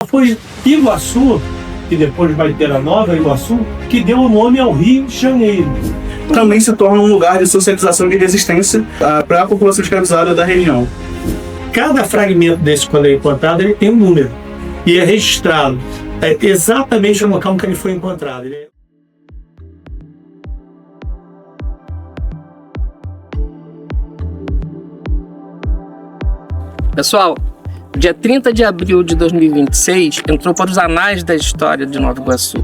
Foi Iguaçu, que depois vai ter a Nova Iguaçu, que deu o nome ao Rio de Janeiro. Também se torna um lugar de socialização e resistência para a população escravizada da região. Cada fragmento desse, quando é encontrado, ele tem um número e é registrado exatamente no local que ele foi encontrado. Pessoal, dia 30 de abril de 2026 entrou para os anais da história de Nova Iguaçu,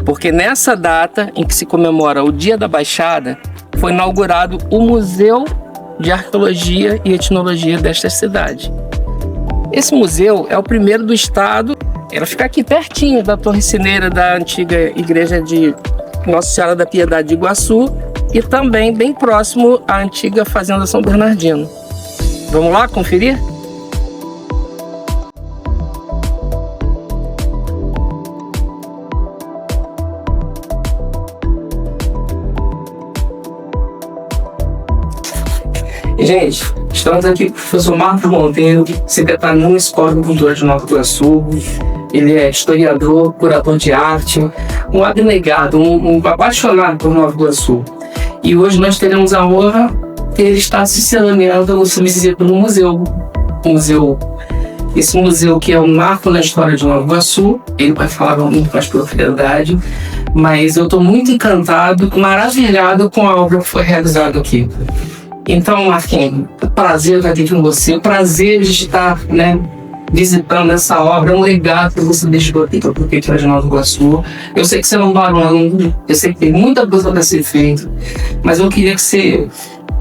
porque nessa data em que se comemora o Dia da Baixada, foi inaugurado o Museu de Arqueologia e Etnologia desta cidade. Esse museu é o primeiro do estado, ela fica aqui pertinho da Torre Sineira da antiga igreja de Nossa Senhora da Piedade de Iguaçu e também bem próximo à antiga Fazenda São Bernardino. Vamos lá conferir? Gente, estamos aqui com o professor Marcos Monteiro, secretário municipal de Cultura de Nova Iguaçu. Ele é historiador, curador de arte, um abnegado, um apaixonado por Nova Iguaçu. E hoje nós teremos a honra de ele estar se celebrando no seu visita no museu. Esse museu que é um marco na história de Nova Iguaçu, ele vai falar muito mais propriedade, mas eu estou muito encantado, maravilhado com a obra que foi realizada aqui. Então, Marquinhos, prazer estar aqui com você, prazer de estar, visitando essa obra, um legado que você deixou aqui para a Prefeitura de Nova Iguaçu. Eu sei que você não vai longe, eu sei que tem muita coisa para ser feita, mas eu queria que você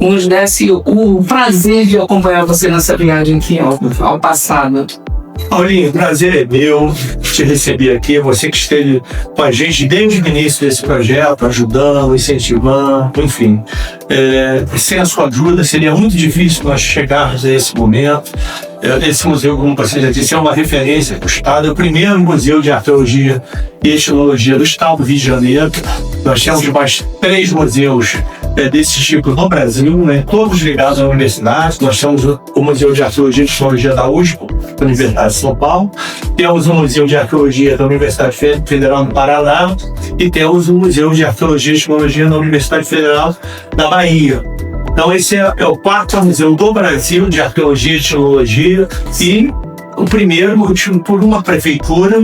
nos desse o prazer de acompanhar você nessa viagem aqui ao passado. Paulinho, o prazer é meu te receber aqui, você que esteve com a gente desde o início desse projeto, ajudando, incentivando, enfim. Sem a sua ajuda seria muito difícil nós chegarmos a esse momento. Esse museu, como você já disse, é uma referência para o Estado, é o primeiro museu de arqueologia e etnologia do Estado do Rio de Janeiro. Nós temos mais 3 museus desse tipo no Brasil, todos ligados à universidade. Nós temos o Museu de Arqueologia e Etnologia da USP, da Universidade de São Paulo, temos o Museu de Arqueologia da Universidade Federal do Paraná e temos o Museu de Arqueologia e Etnologia da Universidade Federal da Bahia. Então esse é o 4º museu do Brasil de arqueologia e etnologia e o primeiro por uma prefeitura,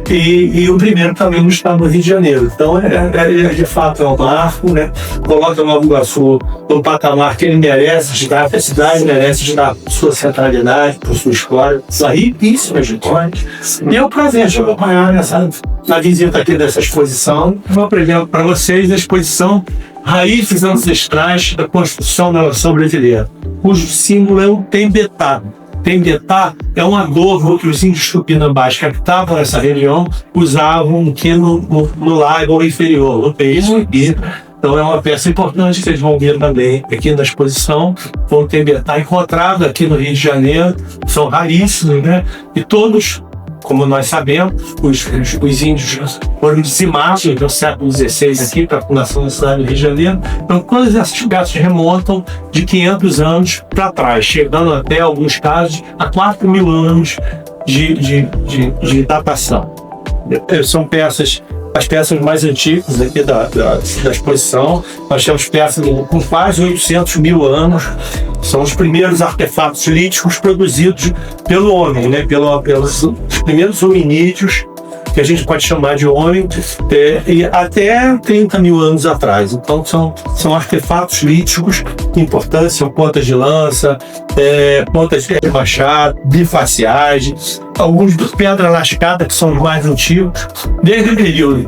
e o primeiro também no estado do Rio de Janeiro. Então de fato é um marco, coloca Nova Iguaçu no patamar que ele merece estar, que a cidade merece estar por sua centralidade, por sua história, sua riquíssima história. E é um prazer te acompanhar na visita aqui dessa exposição. Vou apresentar para vocês a exposição Raízes Ancestrais da Construção da Nação Brasileira, cujo símbolo é o Tembetá. Tembetá é um adobo que os índios tupinambás que habitavam essa região usavam aqui no lago inferior, no país aqui. Então é uma peça importante que vocês vão ver também aqui na exposição. O Tembetá encontrado aqui no Rio de Janeiro, são raríssimos, e todos, como nós sabemos, os índios foram dizimados no século XVI aqui para a fundação da cidade do Rio de Janeiro. Então, todas essas peças remontam de 500 anos para trás, chegando até, alguns casos, a 4.000 anos de datação. São as peças mais antigas aqui da exposição. Nós temos peças com quase 800 mil anos. São os primeiros artefatos líticos produzidos pelo homem, pelos primeiros hominídeos, que a gente pode chamar de homem, e até 30 mil anos atrás. Então são artefatos líticos importantes, são pontas de lança, pontas de machado, bifaciais, alguns de pedra lascada, que são os mais antigos, desde o período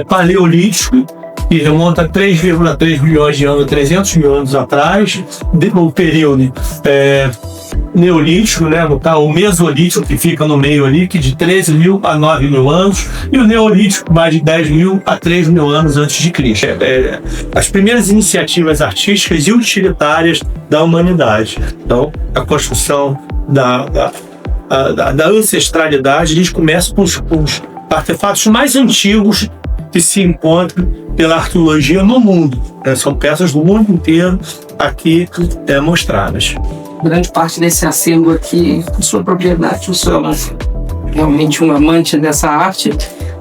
paleolítico, que remonta a 3,3 milhões de anos, 300 mil anos atrás, o período neolítico, o mesolítico, que fica no meio ali, que de 13 mil a 9 mil anos, e o neolítico, mais de 10 mil a 3 mil anos antes de Cristo. As primeiras iniciativas artísticas e utilitárias da humanidade. Então, a construção da ancestralidade, eles começam com os artefatos mais antigos que se encontram pela arqueologia no mundo. São peças do mundo inteiro aqui mostradas. Grande parte desse acervo aqui de sua propriedade, o senhor. realmente um amante dessa arte,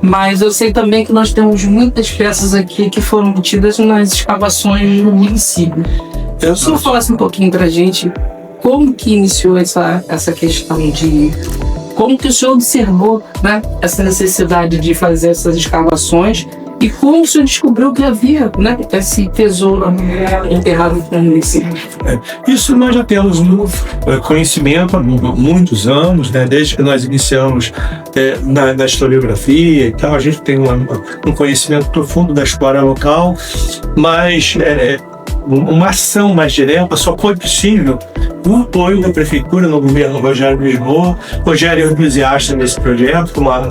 mas eu sei também que nós temos muitas peças aqui que foram obtidas nas escavações do município. Eu só falasse um pouquinho pra gente como que iniciou essa questão de... Como que o senhor observou, né, essa necessidade de fazer essas escavações e como o senhor descobriu que havia, né, esse tesouro enterrado no município? Isso nós já temos um conhecimento há muitos anos, né, desde que nós iniciamos na historiografia e tal. A gente tem um conhecimento profundo da história local, mas uma ação mais direta só foi possível com o apoio da prefeitura no governo Rogério Lisboa. Rogério é entusiasta nesse projeto, como a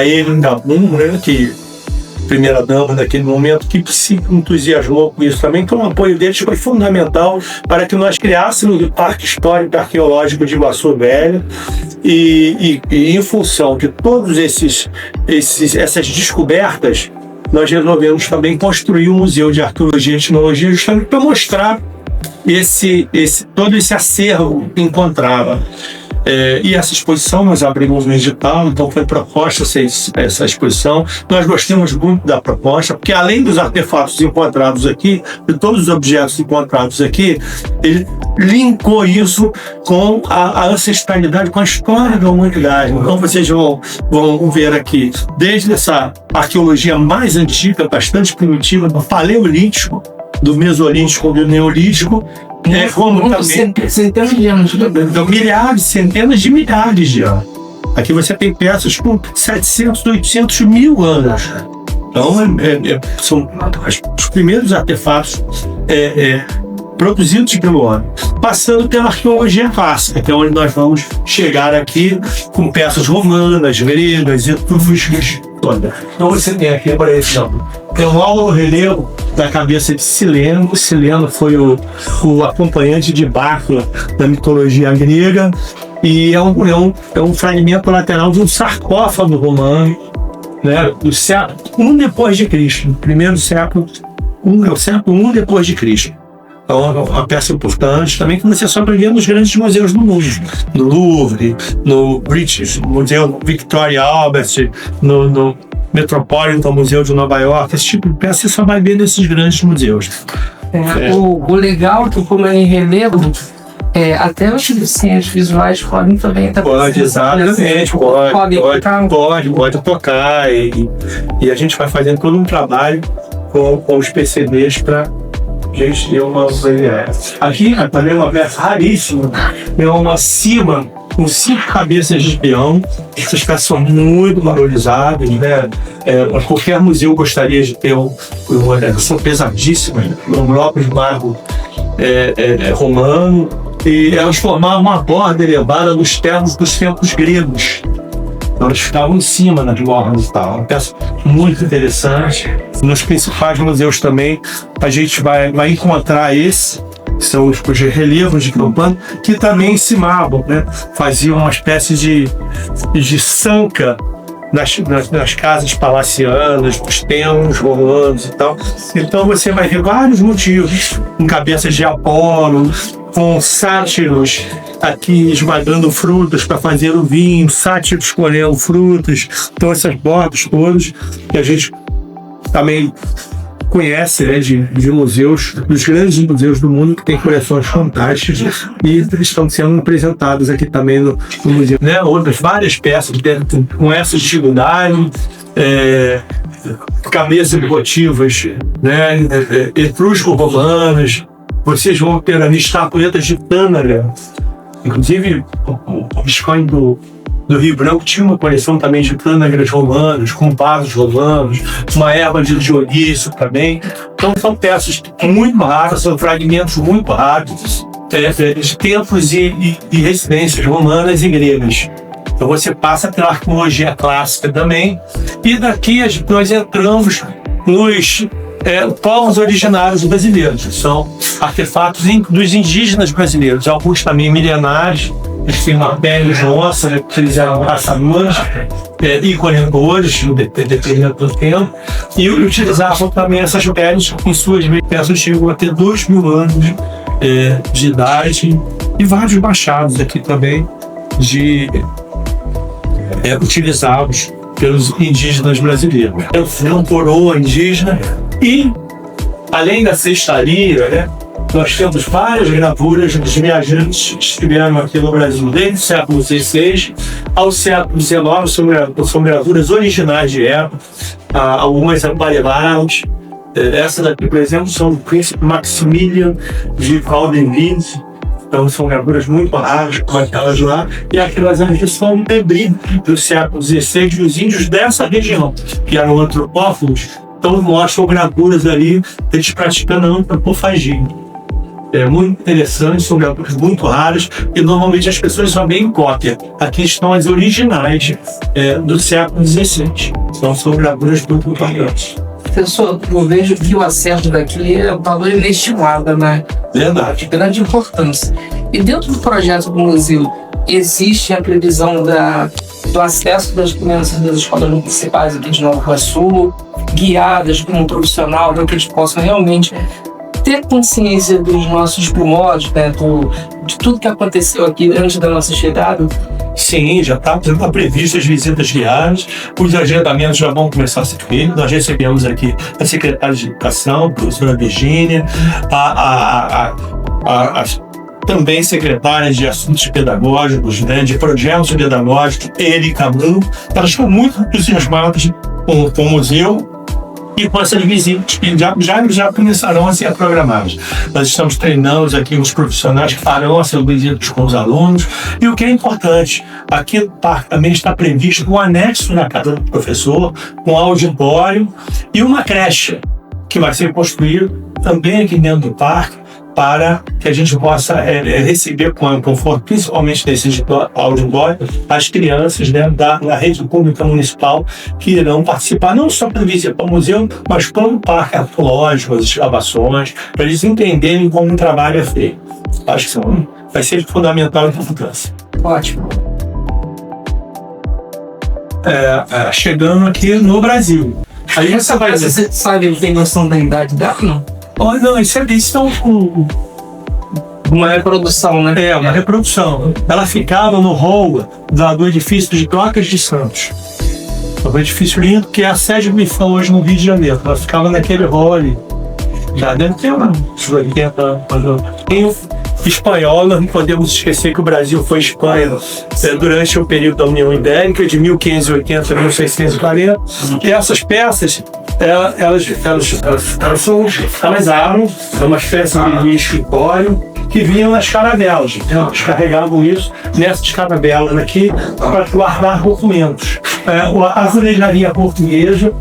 Evelyn Gabum, né, que primeira-dama naquele momento, que se entusiasmou com isso também. Então o apoio deles foi fundamental para que nós criássemos o Parque Histórico Arqueológico de Iguaçu Velho e em função de todas essas descobertas, nós resolvemos também construir um museu de arqueologia e etnologia justamente para mostrar todo esse acervo que encontrava. E essa exposição nós abrimos no edital, então foi proposta essa exposição. Nós gostamos muito da proposta, porque além dos artefatos encontrados aqui, de todos os objetos encontrados aqui, ele linkou isso com a ancestralidade, com a história da humanidade. Então vocês vão ver aqui, desde essa arqueologia mais antiga, bastante primitiva, do Paleolítico, do Mesolítico, do Neolítico, como também centenas de anos, milhares, centenas de milhares de anos. Aqui você tem peças com 700, 800 mil anos. Então, são os primeiros artefatos produzidos pelo homem, passando pela arqueologia clássica, que é onde nós vamos chegar aqui com peças romanas, gregas, etruscas. Então você tem aqui, por exemplo, tem um alto relevo da cabeça de Sileno. O Sileno foi o acompanhante de Bacro da mitologia grega, e é um fragmento lateral de um sarcófago romano, né, do século I depois de Cristo, primeiro século I, é o século I depois de Cristo. Então, é uma peça importante também que você só vai ver nos grandes museus do mundo, no Louvre, no British Museu Victoria Albert, no Metropolitan Museu de Nova York. Esse tipo de peça você só vai ver nesses grandes museus. O legal é que, como é em relevo, até os deficientes visuais podem também estar... Pode, exatamente, pode tocar, e a gente vai fazendo todo um trabalho com os PCBs para gente ter uma ideia. Aqui também uma peça raríssima, é uma cima com 5 cabeças de peão. Essas peças são muito valorizadas, né? Qualquer museu gostaria de ter são pesadíssimas, um bloco de mármore romano, e elas formavam uma borda elevada dos ternos dos templos gregos. Então elas ficavam em cima nas bordas e tal. Uma peça muito interessante. Nos principais museus também a gente vai encontrar que são os relevos de Campana, que também encimavam, né? Faziam uma espécie de sanca nas casas palacianas, nos templos romanos e tal. Então você vai ver vários motivos, com cabeças de Apolo, com sátiros aqui esmagando frutas para fazer o vinho, sátiros colhendo frutas. Então essas bordas todas que a gente também conhece, né, de museus, dos grandes museus do mundo, que tem coleções fantásticas, e estão sendo apresentados aqui também no museu. Né? Outras várias peças com essa dificuldade, camisas votivas, né, etrusco-romanas. Vocês vão ter ali estatuetas de Tânagra. Inclusive, o Visconde do Rio Branco tinha uma coleção também de tânagras romanos, com vasos romanos, uma erva de Dionísio também. Então são peças muito raras, são fragmentos muito raros, de templos e residências romanas e gregas. Então você passa pela arqueologia clássica também, e daqui nós entramos nos povos originários brasileiros. São artefatos dos indígenas brasileiros, alguns também milenares. Eles têm uma pele grossa, né, que eles eram caçadores e colhedores, dependendo do tempo, e utilizavam também essas peles, em suas peças chegam a ter 2.000 anos de idade, e vários machados aqui também. utilizados pelos indígenas brasileiros. É um coroa indígena e, além da cestaria, né, nós temos várias gravuras dos viajantes que estiveram aqui no Brasil desde o século XVI ao século XIX, são gravuras originais de época, algumas apareladas. Essa daqui, por exemplo, são do príncipe Maximilian de Waldenwindt. Então são gravuras muito raras, como aquelas lá, e aquelas aqui são debris do século XVI dos índios dessa região, que eram antropófagos. Então mostram gravuras ali, eles praticando antropofagia. É muito interessante, são gravuras muito raras e normalmente as pessoas só veem cópia. Aqui estão as originais do século XVI. Então são gravuras muito importantes. Professor, eu vejo que o acervo daqui é um valor inestimável, né? Verdade. De grande importância. E dentro do projeto do museu, existe a previsão do acesso das crianças das escolas municipais aqui de Nova Iguaçu, guiadas por um profissional, para que eles possam realmente ter consciência dos nossos primórdios, né, de tudo que aconteceu aqui antes da nossa chegada? Sim, já está previsto as visitas guiadas, os agendamentos já vão começar a ser feitos. Nós recebemos aqui a secretária de Educação, a professora Virgínia, as também secretárias de Assuntos Pedagógicos, né, de Projetos Pedagógicos, Erika Brum. Elas estão muito entusiasmadas com o museu e com essas visitas que já começarão a ser programadas. Nós estamos treinando aqui os profissionais que farão essas visitas com os alunos. E o que é importante, aqui no parque também está previsto um anexo na casa do professor, um auditório e uma creche que vai ser construído também aqui dentro do parque, para que a gente possa receber com conforto, principalmente nesse auditório, as crianças, né, da rede pública municipal que irão participar não só para visitar o museu, mas para o parque arqueológico, as escavações, para eles entenderem como um trabalho é feito. Acho que vai ser de fundamental importância. Ótimo. Chegando aqui no Brasil. Aí você sabe, tem noção da idade dela, não? Não, isso é uma reprodução, né? Uma reprodução. Ela ficava no hall do edifício de Docas de Santos. Um edifício lindo, que é a sede do IFAM hoje no Rio de Janeiro. Ela ficava naquele hall ali. Já deve ter uns 80 anos. Tem espanhol, não podemos esquecer que o Brasil foi Espanha durante o período da União Ibérica, de 1580 a 1640. E essas peças, elas eram uma espécie de escritório que vinham nas caravelas. Eles carregavam isso nessas caravelas aqui para guardar documentos. A azulejaria portuguesa,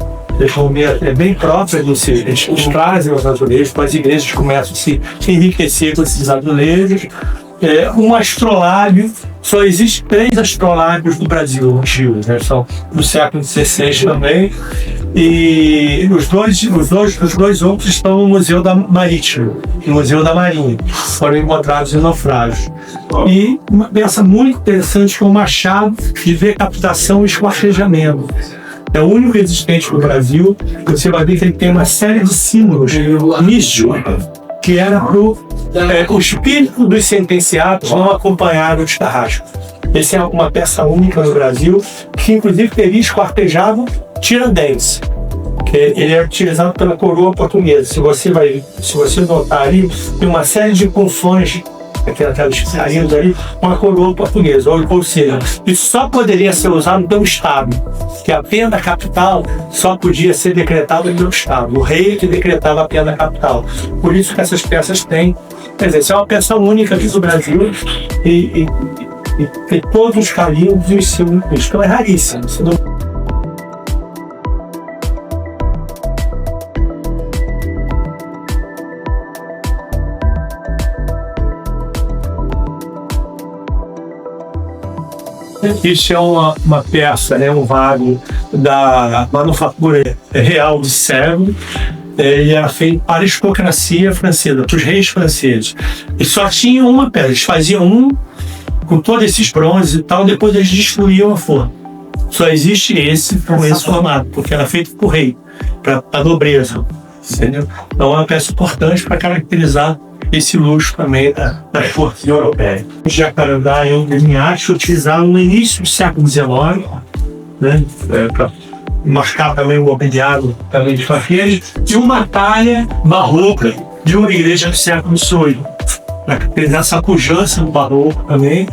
é bem própria disso. Eles trazem os azulejos para as igrejas, começam a se enriquecer com esses azulejos. Um astrolábio, só existem 3 astrolábios no Brasil antigos, né? São do século XVI também. E os dois outros estão no Museu da Marítima, no Museu da Marinha, foram encontrados em naufrágios. E uma peça muito interessante que é o machado de decapitação e esquartejamento. É o único existente no Brasil. Você vai ver que ele tem uma série de símbolos místicos, que era para o espírito dos sentenciados não acompanhar os carrascos. Essa é uma peça única no Brasil, que inclusive teria esquartejado Tiradentes, que ele é utilizado pela coroa portuguesa. Se você notar ali, tem uma série de funções, aquelas carinhas ali, com a coroa portuguesa, ou seja, isso só poderia ser usado pelo Estado, que a pena capital só podia ser decretada pelo Estado, o rei que decretava a pena capital. Por isso que essas peças têm, quer dizer, isso é uma peça única aqui do Brasil e tem todos os carinhos e os símbolos, então é raríssimo. Isso é uma peça, um vago da manufatura real de Sèvres. Ele era feito para a aristocracia francesa, para os reis franceses. E só tinha uma peça, eles faziam com todos esses bronzes e tal, depois eles destruíam a forma. Só existe esse com esse formato, porque era feito por rei, para a nobreza. Entendeu? Então é uma peça importante para caracterizar esse luxo também das cortes europeias. O jacarandá é um linhacho utilizado no início do século XIX, né, para marcar também o mobiliário também de faqueiros, e uma talha barroca de uma igreja do século XVIII. Para ter essa pujança do barroco também.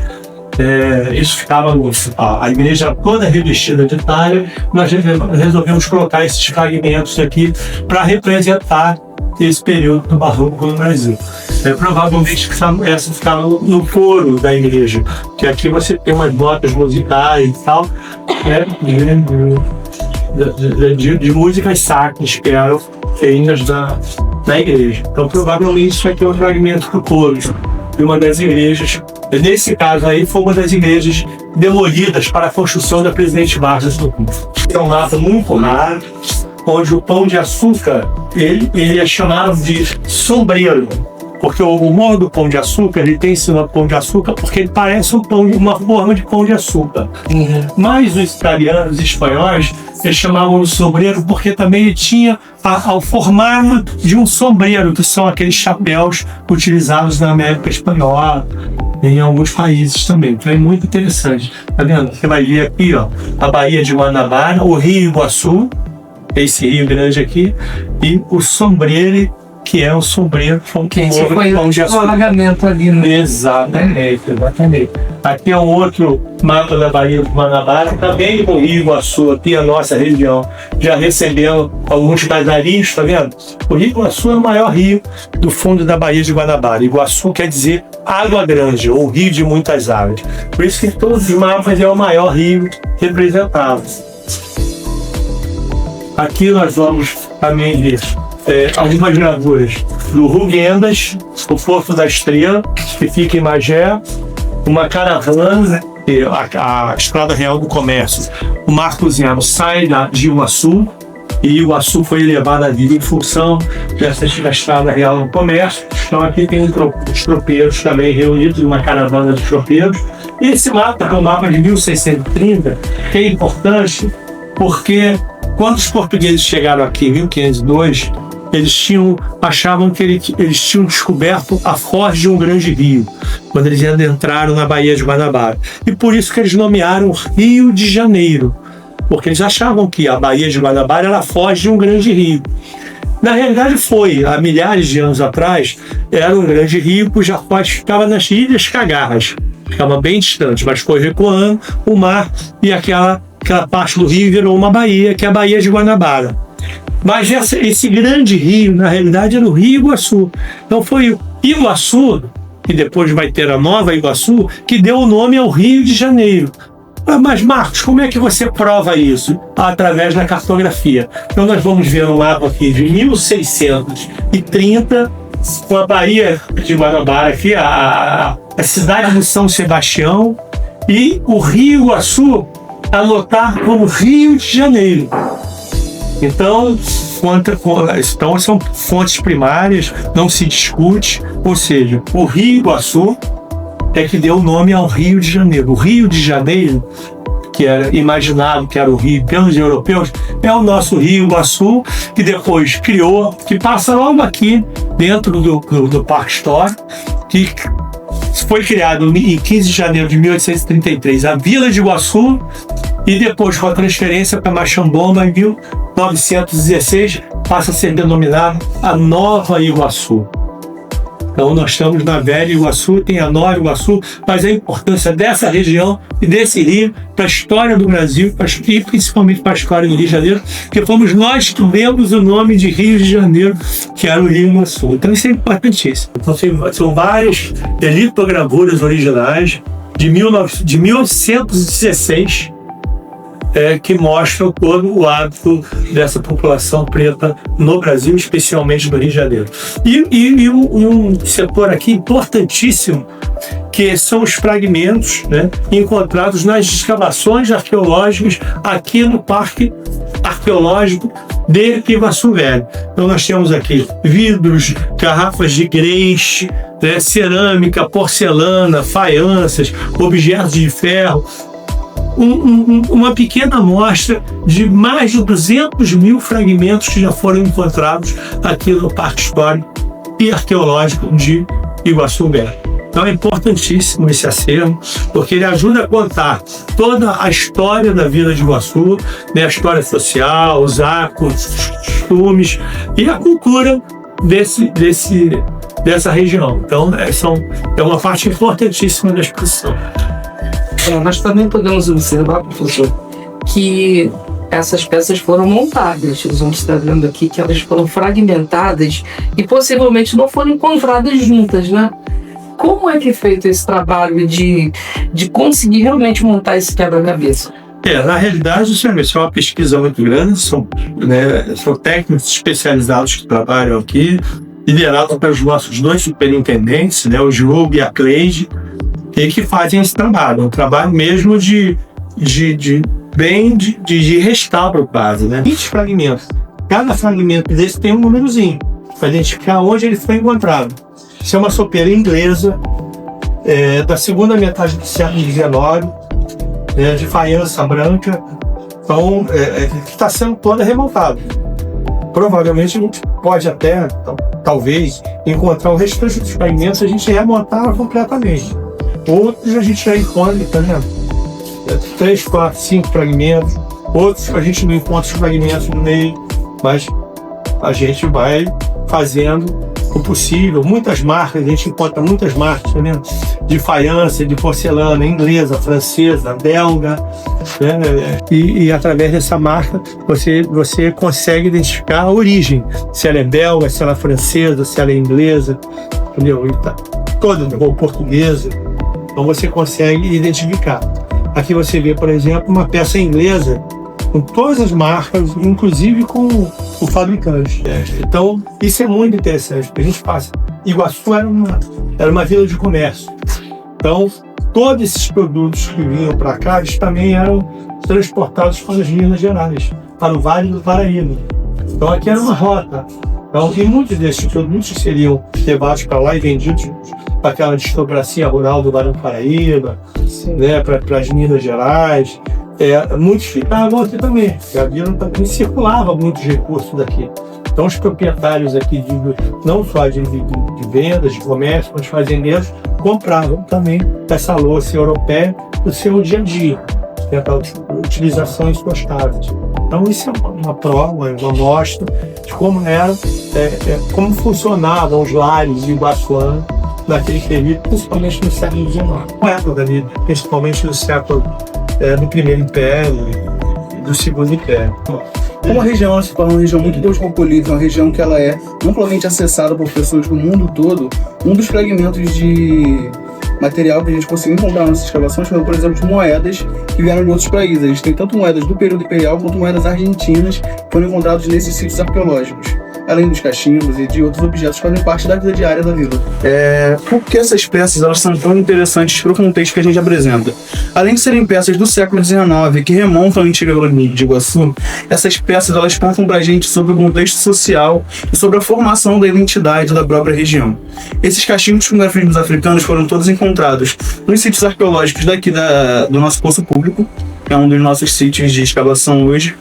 Isso ficava a igreja toda revestida de talha. Nós resolvemos colocar esses fragmentos aqui para representar esse período do barroco no Brasil. Provavelmente essa ficava no coro da igreja, que aqui você tem umas notas musicais e tal, né, de músicas sacras que eram feitas na igreja. Então provavelmente isso aqui é um fragmento do coro de uma das igrejas. Nesse caso aí, foi uma das igrejas demolidas para a construção da Presidente Vargas do Rio. É um mapa muito raro, onde o pão de açúcar, ele é chamado de sombreiro, porque o modo do pão de açúcar, ele tem esse nome pão de açúcar porque ele parece uma forma de pão de açúcar. Mas os italianos e espanhóis, eles chamavam de sombreiro porque também ele tinha o formato de um sombreiro, que são aqueles chapéus utilizados na América Espanhola, em alguns países também. Então é muito interessante. Tá vendo? Você vai ver aqui, ó, a Baía de Guanabara, o Rio Iguaçu, esse rio grande aqui, e o sombreiro, que é o sombreiro com pão de açúcar. Alagamento ali, né? Exatamente. Aqui é um outro mapa da Baía de Guanabara, também com o Rio Iguaçu, aqui a nossa região, já recebeu alguns pedarinhos, tá vendo? O Rio Iguaçu é o maior rio do fundo da Baía de Guanabara. Iguaçu quer dizer água grande, ou rio de muitas águas. Por isso que em todos os mapas é o maior rio representado. Aqui nós vamos também ver algumas gravuras do Rugendas, o Porto da Estrela, que fica em Magé, uma caravana, a Estrada Real do Comércio. O Marco Zeno sai de Iguaçu, e Iguaçu foi elevado à vida em função dessa Estrada Real do Comércio. Então aqui tem os tropeiros também reunidos, uma caravana de tropeiros. E esse mapa é um mapa de 1630, que é importante porque quando os portugueses chegaram aqui em 1502, eles achavam que eles tinham descoberto a foz de um grande rio, quando eles entraram na Baía de Guanabara. E por isso que eles nomearam Rio de Janeiro, porque eles achavam que a Baía de Guanabara era a foz de um grande rio. Na realidade há milhares de anos atrás, era um grande rio cuja foz ficava nas Ilhas Cagarras, ficava bem distante, mas foi recuando o mar e aquela parte do rio virou uma baía, que é a Baía de Guanabara. Mas esse grande rio, na realidade, era o Rio Iguaçu. Então foi o Iguaçu, que depois vai ter a Nova Iguaçu, que deu o nome ao Rio de Janeiro. Mas, Marcos, como é que você prova isso? Através da cartografia. Então nós vamos ver um mapa aqui de 1630, com a Baía de Guanabara aqui, a cidade de São Sebastião, e o Rio Iguaçu anotar como Rio de Janeiro. Então são fontes primárias, não se discute, ou seja, o Rio Iguaçu é que deu o nome ao Rio de Janeiro. O Rio de Janeiro, que era imaginado que era o rio pelos europeus, é o nosso Rio Iguaçu, que depois que passa logo aqui dentro do Parque Histórico, que foi criado em 15 de janeiro de 1833, a Vila de Iguaçu, e depois, com a transferência para Machambomba, em 1916, passa a ser denominada a Nova Iguaçu. Então, nós estamos na Velha Iguaçu, tem a Nova Iguaçu, mas a importância dessa região e desse rio para a história do Brasil e principalmente para a história do Rio de Janeiro, porque fomos nós que demos o nome de Rio de Janeiro, que era o Rio Iguaçu. Então, isso é importantíssimo. Então, são várias litogravuras originais de 1816, que mostram todo o hábito dessa população preta no Brasil, especialmente no Rio de Janeiro. E um setor aqui importantíssimo, que são os fragmentos, né, encontrados nas escavações arqueológicas aqui no Parque Arqueológico de Iguaçu Velho. Então nós temos aqui vidros, garrafas de greix, né, cerâmica, porcelana, faianças, objetos de ferro, uma pequena amostra de mais de 200 mil fragmentos que já foram encontrados aqui no Parque Histórico e arqueológico de Iguaçu Velho. Então é importantíssimo esse acervo, porque ele ajuda a contar toda a história da Vila de Iguaçu, né, a história social, os hábitos, os costumes e a cultura dessa região. Então é uma parte importantíssima da exposição. Nós também podemos observar, professor, que essas peças foram montadas. A gente está vendo aqui que elas foram fragmentadas e possivelmente não foram encontradas juntas, né? Como é que é feito esse trabalho de conseguir realmente montar esse quebra-cabeça? Na realidade, isso é uma pesquisa muito grande, são técnicos especializados que trabalham aqui, liderados pelos nossos 2 superintendentes, né, o Diogo e a Cleide, e que fazem esse trabalho, um trabalho mesmo de restauro quase, né? 20 fragmentos. Cada fragmento desse tem um númerozinho, para identificar onde ele foi encontrado. Isso é uma sopeira inglesa, da segunda metade do século XIX, de faiança branca, então, que está sendo toda remontada. Provavelmente a gente pode até, talvez, encontrar o restante dos fragmentos, a gente remontar completamente. Outros a gente já encontra, tá vendo? 3, 4, 5 fragmentos. Outros a gente não encontra os fragmentos no meio, mas a gente vai fazendo o possível. Muitas marcas, a gente encontra muitas marcas, tá vendo? De faiança, de porcelana inglesa, francesa, belga, né? E através dessa marca você consegue identificar a origem, se ela é belga, se ela é francesa, se ela é inglesa, entendeu? Toda ou portuguesa. Então você consegue identificar. Aqui você vê, por exemplo, uma peça inglesa com todas as marcas, inclusive com o fabricante. Então, isso é muito interessante, porque a gente passa. Iguaçu era uma vila de comércio. Então, todos esses produtos que vinham para cá, eles também eram transportados para as Minas Gerais, para o Vale do Paraíba. Então, aqui era uma rota. Então, e muitos desses produtos seriam levados para lá e vendidos para aquela aristocracia rural do Vale do Paraíba, né, para as Minas Gerais. Muitos ficavam aqui também, porque a vila também circulava muitos recursos daqui. Então os proprietários aqui, não só de vendas, de comércio, mas fazendeiros, compravam também essa louça europeia no seu dia a dia, para utilização em suas casas. Então isso é uma prova, uma amostra de como como funcionavam os lares de Iguaçuana naquele período, principalmente no século XIX. Na época ali, principalmente no século do Primeiro Império e do Segundo Império. Como a região se torna uma região muito cosmopolita, uma região que ela é amplamente acessada por pessoas do mundo todo, um dos fragmentos de material que a gente conseguiu encontrar nessas escavações foram, por exemplo, de moedas que vieram de outros países. A gente tem tanto moedas do período imperial quanto moedas argentinas que foram encontradas nesses sítios arqueológicos, além dos cachimbos e de outros objetos que fazem parte da vida diária da vila. Por que essas peças elas são tão interessantes para o contexto que a gente apresenta? Além de serem peças do século XIX que remontam à antiga Vila de Iguaçu, essas peças elas contam para a gente sobre o contexto social e sobre a formação da identidade da própria região. Esses cachimbos com grafismos africanos foram todos encontrados nos sítios arqueológicos daqui do nosso Poço Público, que é um dos nossos sítios de escavação hoje.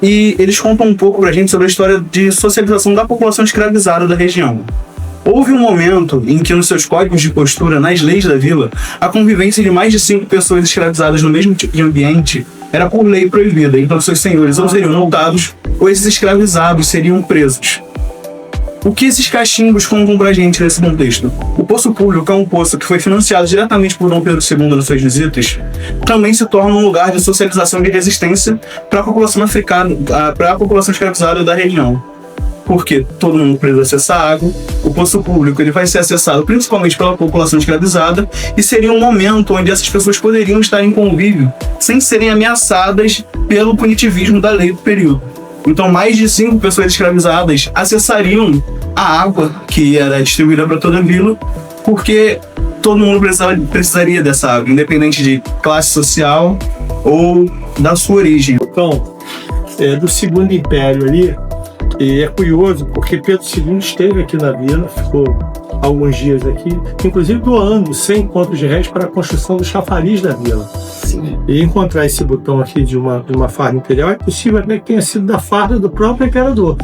E eles contam um pouco pra gente sobre a história de socialização da população escravizada da região. Houve um momento em que, nos seus códigos de postura, nas leis da vila, a convivência de mais de 5 pessoas escravizadas no mesmo tipo de ambiente era por lei proibida, então seus senhores ou seriam multados ou esses escravizados seriam presos. O que esses cachimbos contam pra gente nesse contexto? O Poço Público é um poço que foi financiado diretamente por Dom Pedro II nas suas visitas, também se torna um lugar de socialização e de resistência para a população africana, para a população escravizada da região. Porque todo mundo precisa acessar água, o Poço Público ele vai ser acessado principalmente pela população escravizada e seria um momento onde essas pessoas poderiam estar em convívio sem serem ameaçadas pelo punitivismo da lei do período. Então, mais de 5 pessoas escravizadas acessariam a água que era distribuída para toda a vila, porque todo mundo precisaria dessa água, independente de classe social ou da sua origem. Então, do Segundo Império ali, e é curioso, porque Pedro II esteve aqui na vila, ficou alguns dias aqui, inclusive doando 100 contos de réis para a construção do chafariz da vila. Sim. E encontrar esse botão aqui de uma farda imperial é possível até que tenha sido da farda do próprio imperador.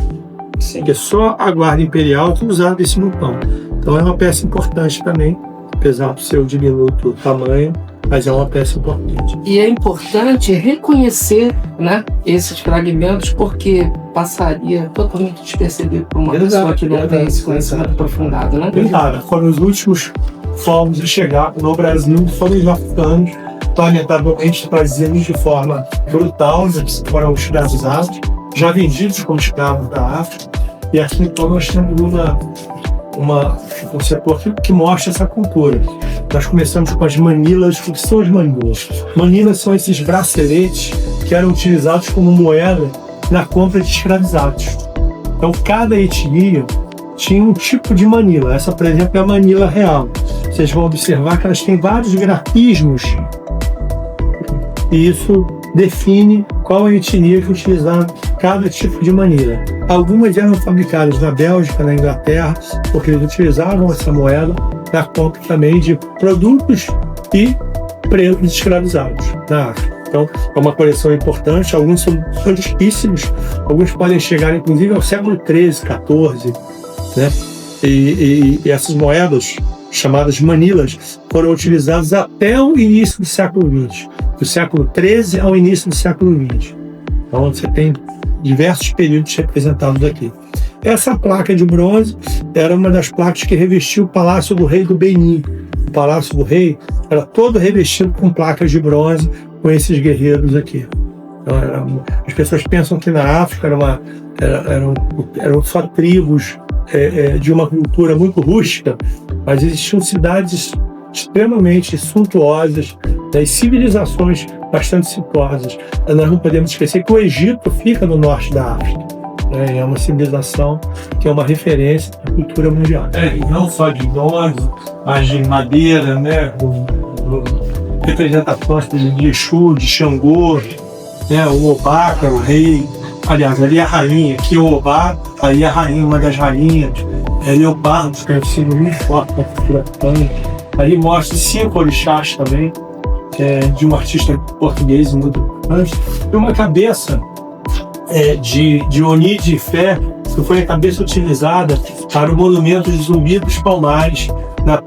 que só a guarda imperial que usava esse roupão. Então é uma peça importante também, apesar do seu diminuto tamanho, mas é uma peça importante. E é importante reconhecer, né, esses fragmentos, porque passaria totalmente despercebido por uma pessoa que não tem esse conhecimento aprofundado, né? Claro, foram os últimos povos a chegar no Brasil, foram os africanos, lamentavelmente trazidos de forma brutal, eles foram escravizados, já vendidos como escravos da África. E aqui então nós temos um setor que mostra essa cultura. Nós começamos com as manilas. O que são as manilas? Manilas são esses braceletes que eram utilizados como moeda na compra de escravizados. Então cada etnia tinha um tipo de manila. Essa, por exemplo, é a manila real. Vocês vão observar que elas têm vários grafismos e isso define qual a etnia que utilizava cada tipo de manila. Algumas eram fabricadas na Bélgica, na Inglaterra, porque eles utilizavam essa moeda na compra também de produtos e presos escravizados na África. Então, é uma coleção importante, alguns são riquíssimos, alguns podem chegar inclusive ao século XIII, XIV, né? E essas moedas, chamadas manilas, foram utilizadas até o início do século XX, do século XIII ao início do século XX. Então você tem diversos períodos representados aqui. Essa placa de bronze era uma das placas que revestiu o Palácio do Rei do Benin. O Palácio do Rei era todo revestido com placas de bronze com esses guerreiros aqui. Então, as pessoas pensam que na África eram só tribos de uma cultura muito rústica, mas existiam cidades extremamente suntuosas, e civilizações bastante suntuosas. Nós não podemos esquecer que o Egito fica no norte da África, né? É uma civilização que é uma referência da cultura mundial. E não só de bronze, mas de madeira, né? Com representações de Exu, de Xangô, né? O Obá, que é o rei. Aliás, ali é a rainha, aqui é o Obá, aí é a rainha, uma das rainhas. Leopardo, que é um símbolo muito forte da cultura africana. Ali mostra 5 orixás também, de um artista português muito importante. E uma cabeça de Oni de Fé, que foi a cabeça utilizada para o monumento de Zumbi dos Palmares,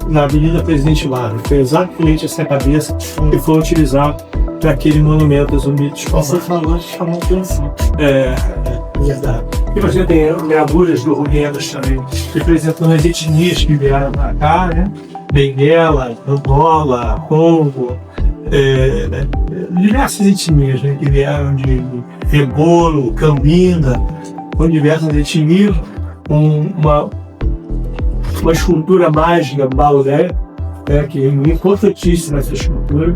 na Avenida Presidente Vargas. Foi exatamente essa cabeça que foi utilizada para aquele monumento de Zumbi dos Palmares. Você falou de chamar atenção. Verdade. E você tem agulhas do Ruguendas também, representando as etnias que vieram para cá, né? Benguela, Angola, Congo, diversas etnias, né? Que vieram de Rebolo, Cambinda, com diversas etnias, uma escultura mágica, Bauré, que é importantíssima essa escultura,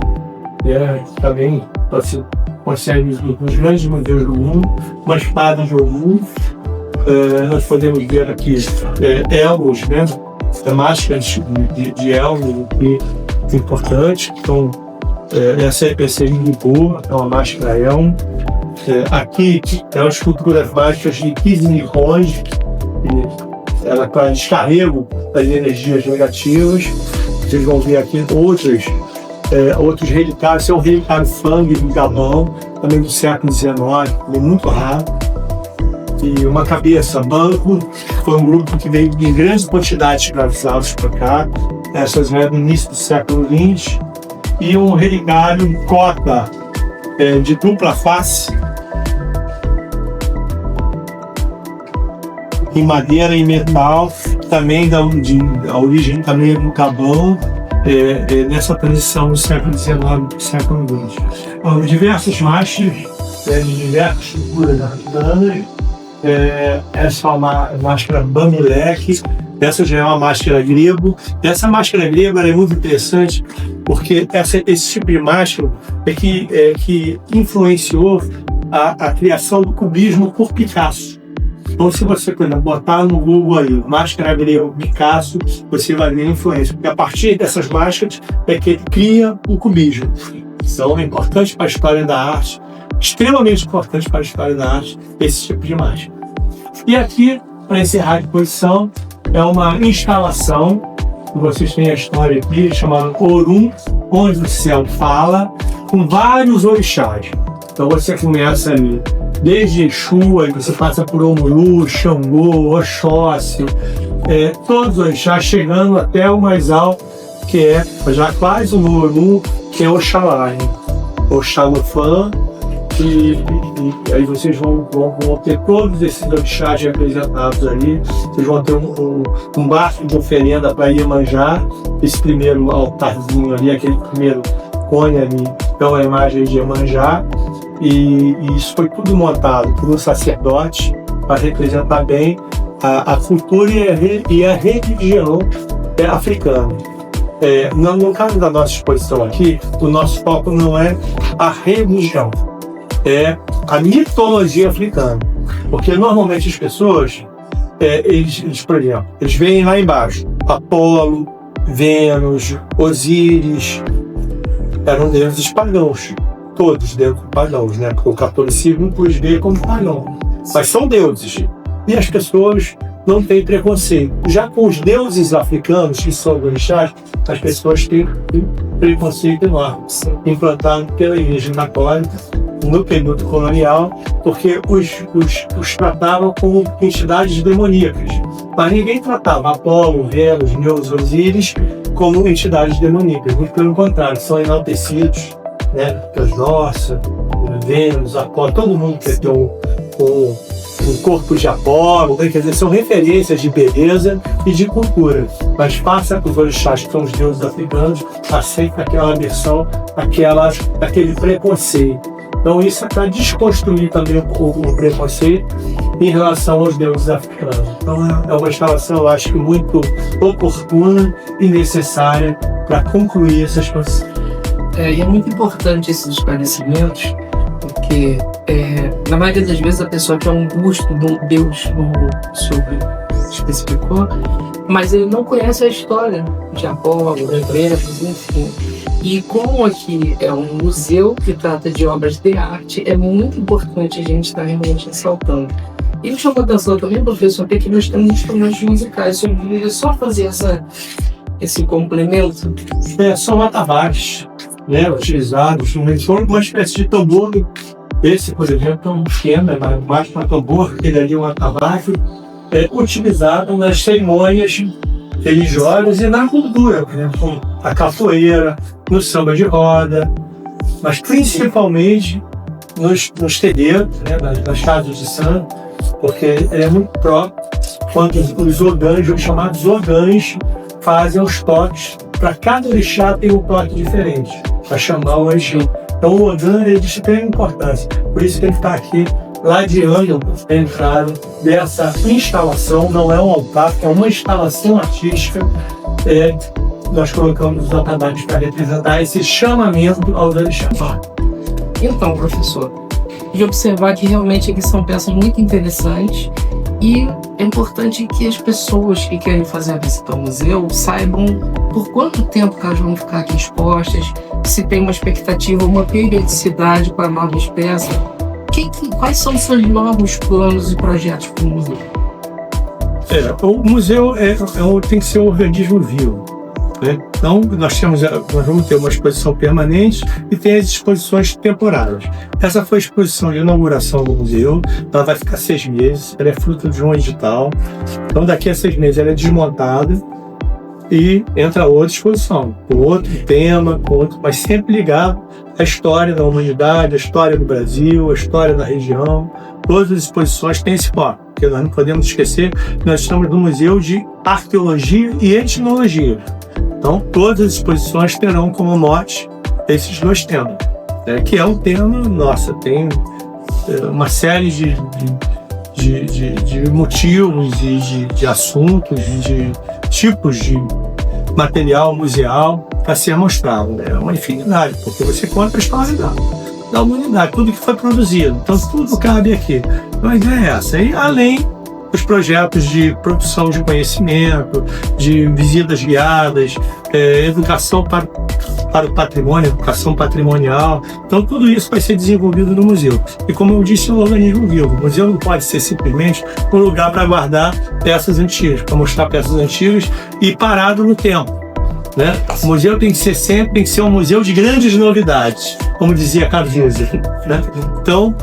também se consegue nos grandes museus do mundo, uma espada de Ogum. Nós podemos ver aqui elmos, né? Máscaras de elmo, que é importante. Então, essa é Limbu, é uma máscara elmo. Aqui é uma escultura mágicas de Kizinihonji, ela para descarrego das energias negativas. Vocês vão ver aqui outros relicários. Esse é um relicário Fang do Gabão, também do século XIX, muito raro. E uma cabeça banco, foi um grupo que veio em grande quantidade de escravizados para cá. Essas eram no início do século XX. E um relicário cota de dupla face, em madeira e metal, também a origem também é do Gabão. Nessa transição do século XIX para o século XX. Diversas máscaras, de diversas figuras africanas. Essa é uma máscara Bamileke, essa já é uma máscara grego. Essa máscara grega é muito interessante porque esse tipo de máscara que influenciou a criação do cubismo por Picasso. Então, se você botar no Google aí, máscara grega Picasso, você vai ver a influência, porque a partir dessas máscaras que ele cria o cubismo. Então, é importante para a história da arte, extremamente importante para a história da arte, esse tipo de máscara. E aqui, para encerrar a exposição, é uma instalação, que vocês têm a história aqui, chamada Orum, onde o céu fala, com vários orixás. Então, você começa ali desde Exu, aí você passa por Omulu, Xangô, Oxóssi, todos os já chegando até o mais alto, que é já quase o Olu, que é Oxalá, hein? Oxalufã, e aí vocês vão ter todos esses orixás representados ali. Vocês vão ter um barco de oferenda para Iemanjá, esse primeiro altarzinho ali, aquele primeiro cone ali, é uma imagem de Iemanjá, e isso foi tudo montado por um sacerdote para representar bem a cultura e a religião africana. No caso da nossa exposição aqui, o nosso foco não é a religião, é a mitologia africana. Porque normalmente as pessoas, por exemplo, eles veem lá embaixo Apolo, Vênus, Osíris, eram deuses pagãos, todos dentro pagãos, né? Porque o catolicismo os vê como pagão, mas são deuses. E as pessoas não têm preconceito. Já com os deuses africanos, que são orixás, as pessoas têm um preconceito enorme, implantado pela Igreja Católica no período colonial, porque os tratavam como entidades demoníacas. Mas ninguém tratava Apolo, Vênus, Deus, Osíris como entidades demoníacas. Muito pelo contrário, são enaltecidos, né? Porque nossa, Vênus, Apolo, todo mundo quer ter um corpo de Apolo, quer dizer, são referências de beleza e de cultura. Mas passa para os orixás, que são os deuses africanos, aceita aquela versão, aquele preconceito. Então isso é para desconstruir também o preconceito em relação aos deuses africanos. Então é uma instalação, eu acho que muito oportuna e necessária para concluir essa exposição. E é muito importante esses esclarecimentos, porque na maioria das vezes a pessoa quer um busto de um deus, como o senhor especificou, mas ele não conhece a história de Apolo, de Vênus, enfim. E como aqui é um museu que trata de obras de arte, é muito importante a gente estar realmente ressaltando. E me chamou a atenção também, professor, que nós temos instrumentos musicais. Eu queria só fazer esse complemento. São atabaques, né, utilizados, uma espécie de tambor. Esse, por exemplo, é um pequeno, é mais para tambor, aquele ali é um atabaque, utilizado nas cerimônias religiosas e na cultura, por exemplo, como a capoeira, no samba de roda, mas principalmente nos terreiros, né, nas casas de santo, porque é muito próprio quando os ogãs, os chamados ogãs, fazem os toques. Para cada orixá tem um toque diferente, para chamar o orixá. Então o ogã é de extrema importância, por isso tem que estar aqui ladeando a entrada dessa instalação. Não é um altar, é uma instalação artística. Nós colocamos os atabaques para representar esse chamamento aos orixás. Então, professor, de observar que realmente aqui são peças muito interessantes e é importante que as pessoas que querem fazer a visita ao museu saibam por quanto tempo que elas vão ficar aqui expostas, se tem uma expectativa, uma periodicidade para novas peças. Quais são os seus novos planos e projetos para o museu? O museu tem que ser um organismo vivo, né? Então, nós vamos ter uma exposição permanente e tem as exposições temporárias. Essa foi a exposição de inauguração do museu, ela vai ficar 6 meses, ela é fruto de um edital. Então, daqui a 6 meses ela é desmontada e entra outra exposição, com outro tema, mas sempre ligado à história da humanidade, à história do Brasil, à história da região. Todas as exposições têm esse foco, porque nós não podemos esquecer que nós estamos no Museu de Arqueologia e Etnologia. Então, todas as exposições terão como mote esses 2 temas, né? Que é um tema, tem uma série de motivos e de assuntos e de tipos de material museal para ser mostrado, né? É uma infinidade, porque você conta a história da humanidade, tudo que foi produzido, então tudo cabe aqui. Então a ideia é essa, e além dos projetos de produção de conhecimento, de visitas guiadas, educação para o patrimônio, educação patrimonial. Então tudo isso vai ser desenvolvido no museu. E como eu disse, é um organismo vivo. O museu não pode ser simplesmente um lugar para guardar peças antigas, para mostrar peças antigas e parado no tempo. né? O museu tem que ser um museu de grandes novidades, como dizia Cazuza, né? Então,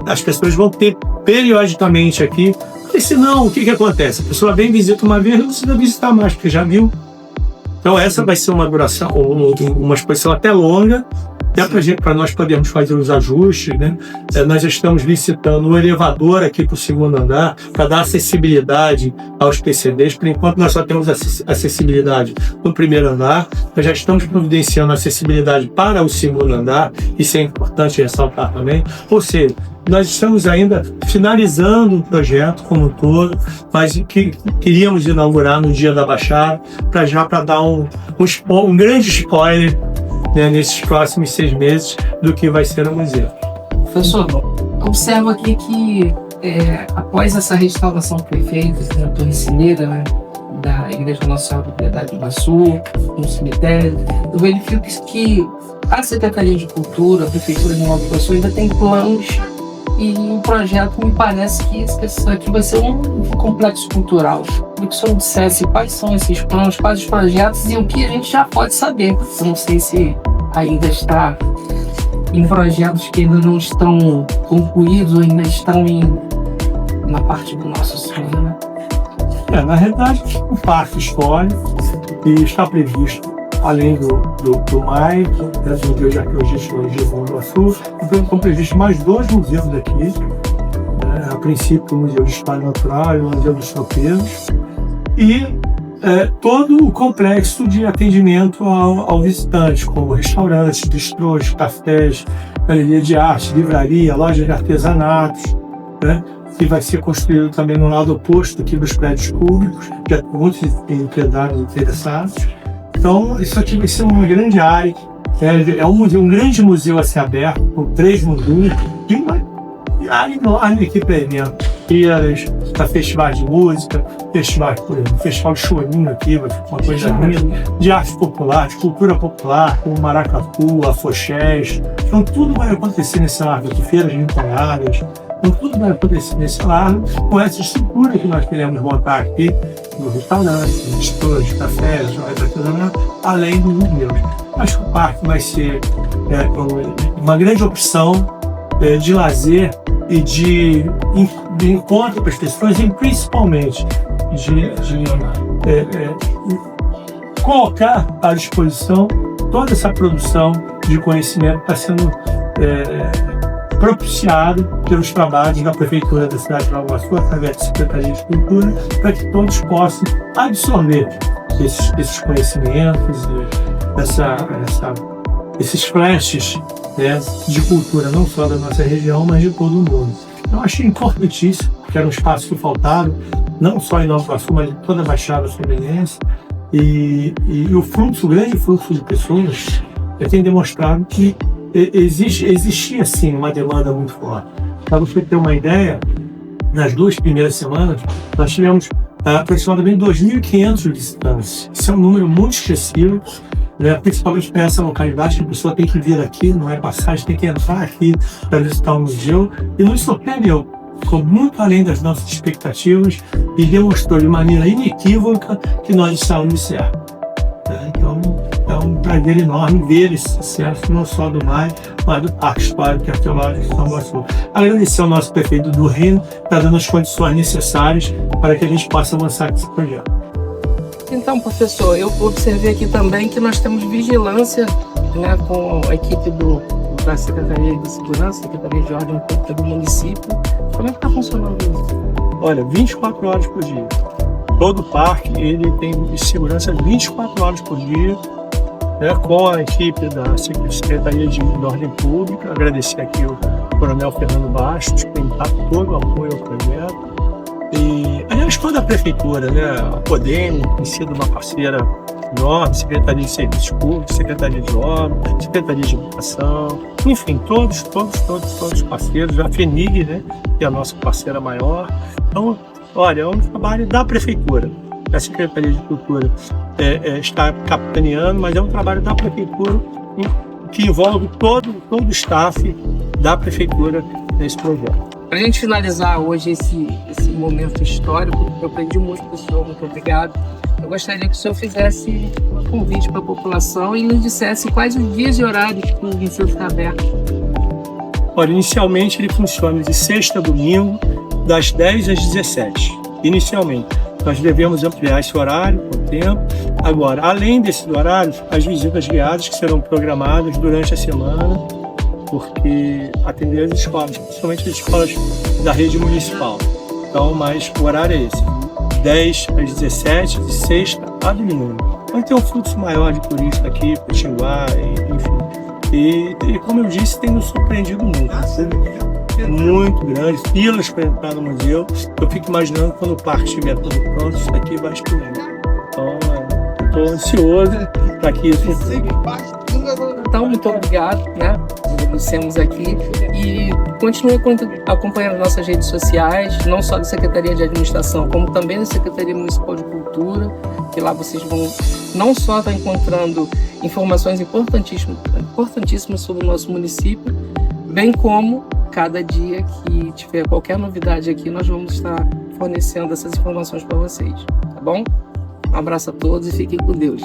as pessoas vão ter periodicamente aqui, porque senão, o que acontece? A pessoa vem, visita uma vez, não precisa visitar mais, porque já viu. Então, essa vai ser uma duração, uma exposição até longa, até para nós podermos fazer os ajustes, né? Nós já estamos licitando um elevador aqui para o segundo andar, para dar acessibilidade aos PCDs. Por enquanto, nós só temos acessibilidade no primeiro andar. Nós já estamos providenciando acessibilidade para o segundo andar. Isso é importante ressaltar também. Ou seja, nós estamos ainda finalizando o projeto como um todo, mas que queríamos inaugurar no dia da Baixada, para dar um grande spoiler, né, nesses próximos 6 meses do que vai ser o museu. Professor, observo aqui que após essa restauração que foi feita na Torre Cineira, né, da Igreja Nossa Senhora da Piedade do Iguaçu, no cemitério, eu verifico que a Secretaria de Cultura, a Prefeitura de Nova Iguaçu ainda tem planos e um projeto, me parece que isso aqui vai ser um complexo cultural. Queria que o senhor dissesse quais são esses planos, quais os projetos e o que a gente já pode saber. Eu não sei se ainda está em projetos que ainda não estão concluídos ou ainda estão na parte do nosso sonho, né? Na realidade, o parque histórico está previsto, além do MAI, do Museu de Arqueologia e Geologia do Iguaçu, estão previstos mais 2 museus aqui, né? A princípio o Museu de História Natural e o Museu dos Tropeiros, e todo o complexo de atendimento ao visitante, como restaurantes, bistrôs, cafés, galeria de arte, livraria, loja de artesanatos, né? Que vai ser construído também no lado oposto aqui dos prédios públicos, que há muitos empresários interessados. Então, isso aqui vai ser uma grande área, é um grande museu a ser aberto, com 3 modulos, e uma área enorme aqui para eventos, feiras, para festivais de música, festivais, por exemplo, festival de chorinho aqui, vai ficar uma coisa linda, de arte popular, de cultura popular, como maracatu, afoxés. Então, tudo vai acontecer nesse largo aqui, feiras de empanhadas. Então, tudo vai acontecer nesse largo com essa estrutura que nós queremos montar aqui, no restaurante, nos bistrôs, cafés, joias artesanato, além dos museus. Acho que o parque vai ser uma grande opção de lazer e de encontro para as pessoas, e principalmente de colocar à disposição toda essa produção de conhecimento que está sendo propiciado pelos trabalhos da Prefeitura da cidade de Nova Iguaçu, através da Secretaria de Cultura, para que todos possam absorver esses conhecimentos, esses flashes, né, de cultura, não só da nossa região, mas de todo o mundo. Eu achei importantíssimo, porque era um espaço que faltava, não só em Nova Iguaçu, mas em toda a Baixada Fluminense, e o grande fluxo de pessoas tem demonstrado que existia sim uma demanda muito forte. Para você ter uma ideia, nas 2 primeiras semanas, nós tivemos aproximadamente 2.500 visitantes. Isso é um número muito expressivo, né? Principalmente para essa localidade, que a pessoa tem que vir aqui, não é passagem, tem que entrar aqui para visitar o museu. E nos surpreendeu, ficou muito além das nossas expectativas e demonstrou de maneira inequívoca que nós estávamos certos. Então, é um prazer enorme ver esse sucesso, não só do MAI, mas do Parque Histórico e Arqueológico de Nova Iguaçu. Agradecer ao nosso prefeito do Reino, que está dando as condições necessárias para que a gente possa avançar com esse projeto. Então, professor, eu observei aqui também que nós temos vigilância, né, com a equipe da Secretaria de Segurança, Secretaria de Ordem Pública do município. Como é que está funcionando isso? Olha, 24 horas por dia. Todo parque ele tem segurança 24 horas por dia, né, com a equipe da Secretaria de Ordem Pública. Agradecer aqui o Coronel Fernando Bastos, que tem dado todo o apoio ao projeto. E, aliás, toda a Prefeitura, né, a PODEM tem sido uma parceira enorme, Secretaria de Serviços Públicos, Secretaria de Obras, Secretaria de Educação, enfim, todos parceiros, a FENIG, né, que é a nossa parceira maior. Então, olha, é um trabalho da Prefeitura. A Secretaria de Cultura está capitaneando, mas é um trabalho da Prefeitura que envolve todo o staff da Prefeitura nesse projeto. Para a gente finalizar hoje esse momento histórico, eu aprendi muito com o senhor, muito obrigado. Eu gostaria que o senhor fizesse um convite para a população e nos dissesse quais os dias e horários que o Liceu fica aberto. Olha, inicialmente ele funciona de sexta a domingo, das 10 às 17. Inicialmente. Nós devemos ampliar esse horário com o tempo. Agora, além desses horários, as visitas guiadas que serão programadas durante a semana, porque atender as escolas, principalmente as escolas da rede municipal. Então, mas o horário é esse, 10 às 17, de sexta a domingo. Vai ter um fluxo maior de turistas aqui, Potiguar, enfim. E como eu disse, tem nos surpreendido muito. Muito grande, filas para entrar no museu. Eu fico imaginando quando o parque estiver todo pronto, isso aqui vai explodir. Então, estou ansioso para que isso. Então, muito obrigado, né? Agradecemos aqui e continue acompanhando nossas redes sociais, não só da Secretaria de Administração, como também da Secretaria Municipal de Cultura, que lá vocês vão não só estar encontrando informações importantíssimas sobre o nosso município, bem como cada dia que tiver qualquer novidade aqui, nós vamos estar fornecendo essas informações para vocês, tá bom? Um abraço a todos e fiquem com Deus.